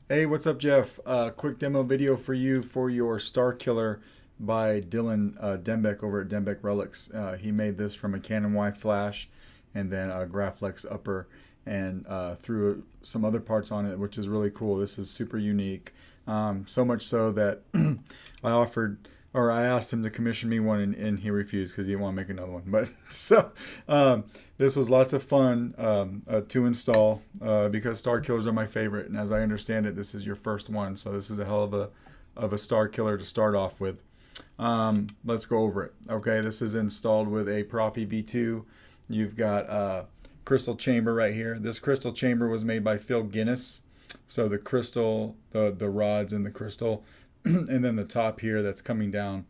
Hey, what's up, Jeff? Quick demo video for you for your Starkiller by Dylan Dembek over at Dembek Relics. He made this from a Canon Y flash and then a Graflex upper and threw some other parts on it, which is really cool. This is super unique. So much so that I asked him to commission me one and he refused because he didn't want to make another one. But this was lots of fun to install because Star Killers are my favorite, and as I understand it, this is your first one, so this is a hell of a Star Killer to start off with. Let's go over it. Okay, this is installed with a Proffie V2. You've got crystal chamber right here. This crystal chamber was made by Phil Guinness. So the crystal, the rods in the crystal, and then the top here that's coming down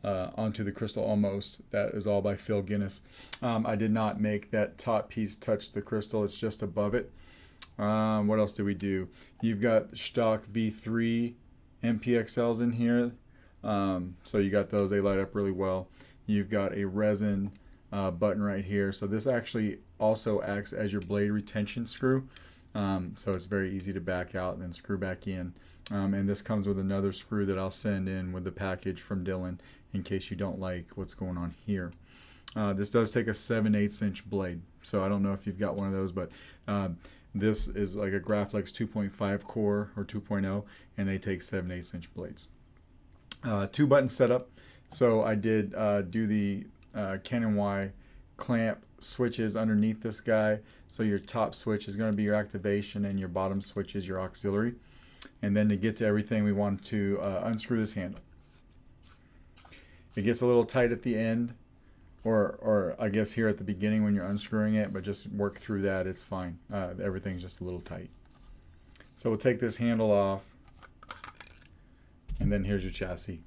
onto the crystal almost. That is all by Phil Guinness. I did not make that top piece touch the crystal. It's just above it. What else do we do? You've got Shtok V3 NPXLs in here. So you got those. They light up really well. You've got a resin button right here. So this actually also acts as your blade retention screw. So it's very easy to back out and then screw back in. And this comes with another screw that I'll send in with the package from Dylan in case you don't like what's going on here. This does take a 7/8 inch blade. So I don't know if you've got one of those, but this is like a Graflex 2.5 core or 2.0, and they take 7/8 inch blades. 2-button setup. So I did do the Canon Y clamp switches underneath this guy. So your top switch is going to be your activation and your bottom switch is your auxiliary. And then to get to everything, we want to unscrew this handle. It gets a little tight at the end, or I guess here at the beginning when you're unscrewing it, but just work through that, it's fine. Everything's just a little tight. So we'll take this handle off, and then here's your chassis.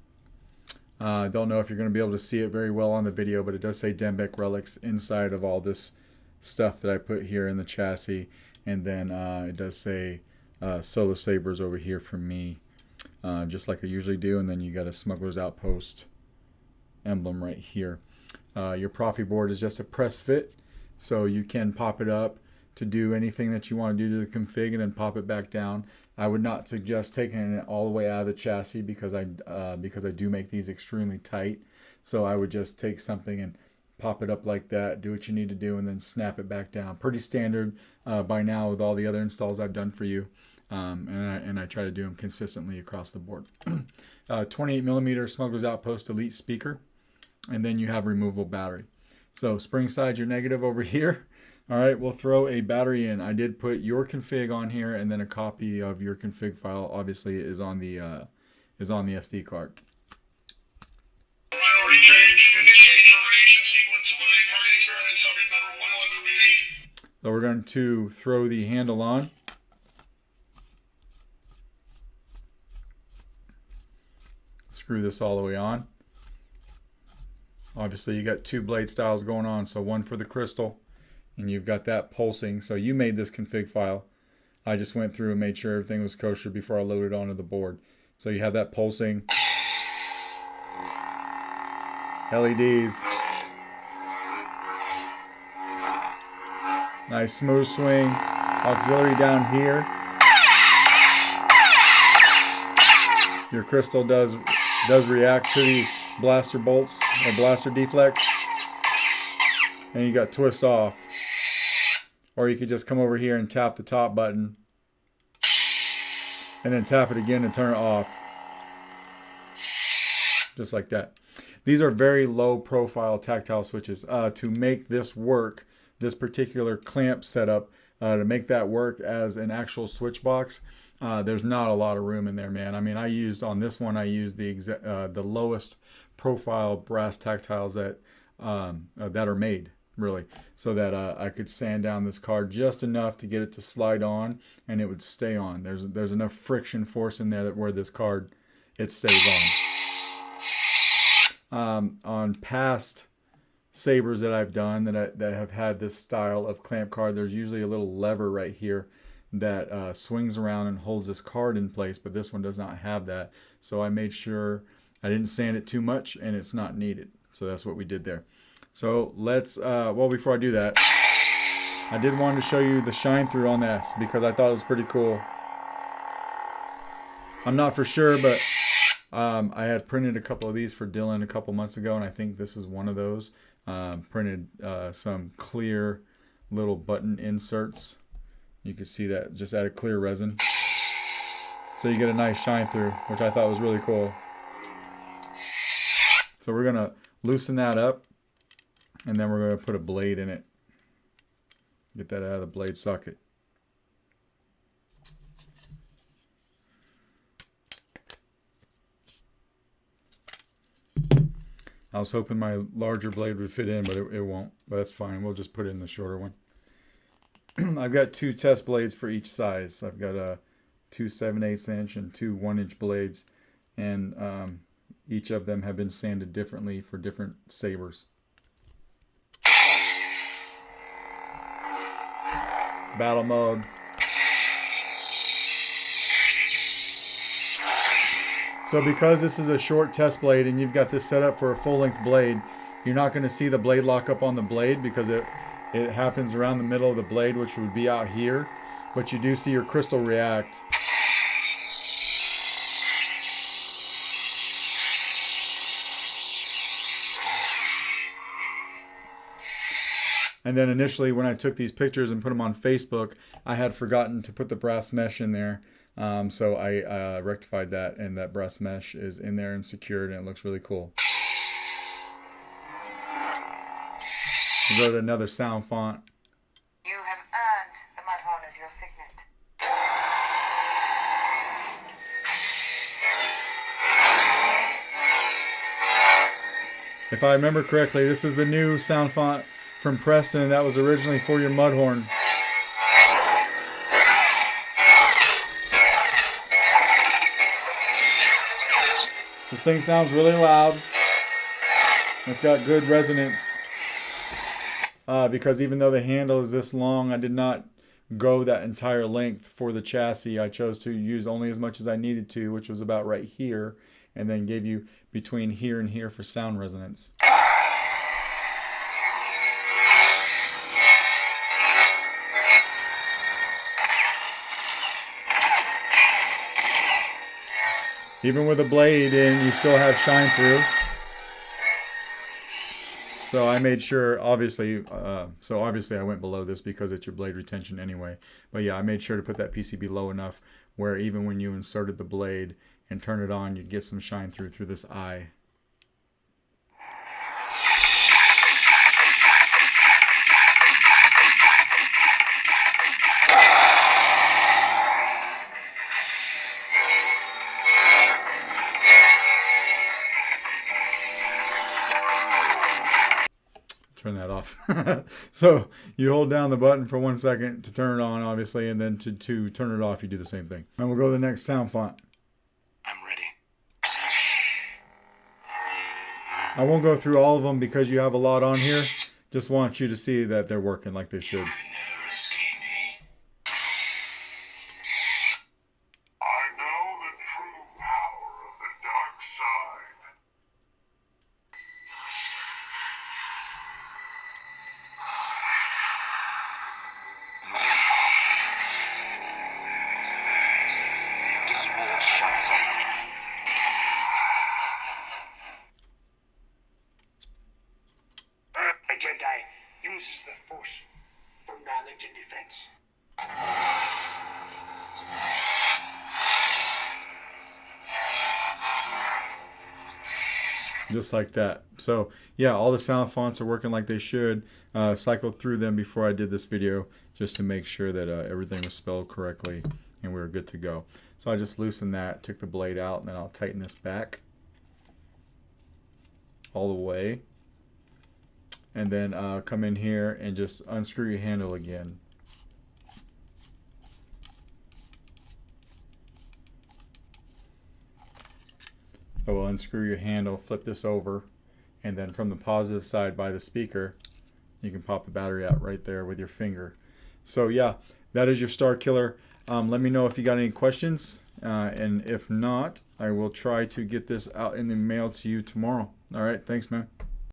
I don't know if you're going to be able to see it very well on the video, but it does say Dembek Relics inside of all this stuff that I put here in the chassis. And then it does say Solo Sabers over here from me, just like I usually do. And then you got a Smuggler's Outpost emblem right here. Your Proffie board is just a press fit, so you can pop it up to do anything that you want to do to the config and then pop it back down. I would not suggest taking it all the way out of the chassis because I do make these extremely tight. So I would just take something and pop it up like that, do what you need to do, and then snap it back down. Pretty standard by now with all the other installs I've done for you. And I try to do them consistently across the board. 28mm Smuggler's Outpost Elite speaker, and then you have removable battery. So spring side your negative over here. All right, we'll throw a battery in. I did put your config on here, and then a copy of your config file obviously is on the SD card. So we're going to throw the handle on. Screw this all the way on. Obviously you got two blade styles going on, so one for the crystal, and you've got that pulsing. So you made this config file. I just went through and made sure everything was kosher before I loaded it onto the board. So you have that pulsing. LEDs. Nice smooth swing. Auxiliary down here. Your crystal does react to the blaster bolts or blaster deflects. And you got twist off. Or you could just come over here and tap the top button and then tap it again and turn it off. Just like that. These are very low profile tactile switches. To make this work, this particular clamp setup, to make that work as an actual switch box, there's not a lot of room in there, man. I mean, I used the lowest profile brass tactiles that are made, really, so that I could sand down this card just enough to get it to slide on and it would stay on. There's enough friction force in there that where this card, it stays on. On past sabers that I've done that have had this style of clamp card, there's usually a little lever right here that swings around and holds this card in place, but this one does not have that. So I made sure I didn't sand it too much and it's not needed. So that's what we did there. So let's, well, before I do that, I did want to show you the shine through on this because I thought it was pretty cool. I'm not for sure, but I had printed a couple of these for Dylan a couple months ago, and I think this is one of those. Printed some clear little button inserts. You can see that just added clear resin. So you get a nice shine through, which I thought was really cool. So we're going to loosen that up, and then we're going to put a blade in it. Get that out of the blade socket. I was hoping my larger blade would fit in, but it won't. But that's fine. We'll just put in the shorter one. I've got 2 test blades for each size. I've got 2 7/8 inch and 2 1-inch blades. And each of them have been sanded differently for different sabers. Battle mode. So because this is a short test blade and you've got this set up for a full-length blade, you're not going to see the blade lock up on the blade because it happens around the middle of the blade, which would be out here. But you do see your crystal react. And then initially when I took these pictures and put them on Facebook, I had forgotten to put the brass mesh in there. So I rectified that, and that brass mesh is in there and secured, and it looks really cool. I wrote another sound font. You have earned the Mudhorn as your signet. If I remember correctly, this is the new sound font from Preston that was originally for your Mudhorn. This thing sounds really loud. It's got good resonance. Because even though the handle is this long, I did not go that entire length for the chassis. I chose to use only as much as I needed to, which was about right here, and then gave you between here and here for sound resonance. Even with a blade in, you still have shine through. So I made sure, obviously I went below this because it's your blade retention anyway. But yeah, I made sure to put that PCB low enough where even when you inserted the blade and turn it on, you'd get some shine through this eye. Turn that off. So you hold down the button for 1 second to turn it on, obviously, and then to turn it off, you do the same thing. And we'll go to the next sound font. I'm ready. I won't go through all of them because you have a lot on here. Just want you to see that they're working like they should. A Jedi uses the Force for knowledge and defense. Just like that. So yeah, all the sound fonts are working like they should. Cycled through them before I did this video just to make sure that everything was spelled correctly and we were good to go. So I just loosened that, took the blade out, and then I'll tighten this back all the way. And then come in here and just unscrew your handle again. I will unscrew your handle, flip this over, and then from the positive side by the speaker, you can pop the battery out right there with your finger. So yeah, that is your Starkiller. Let me know if you got any questions, and if not, I will try to get this out in the mail to you tomorrow. All right, thanks, man.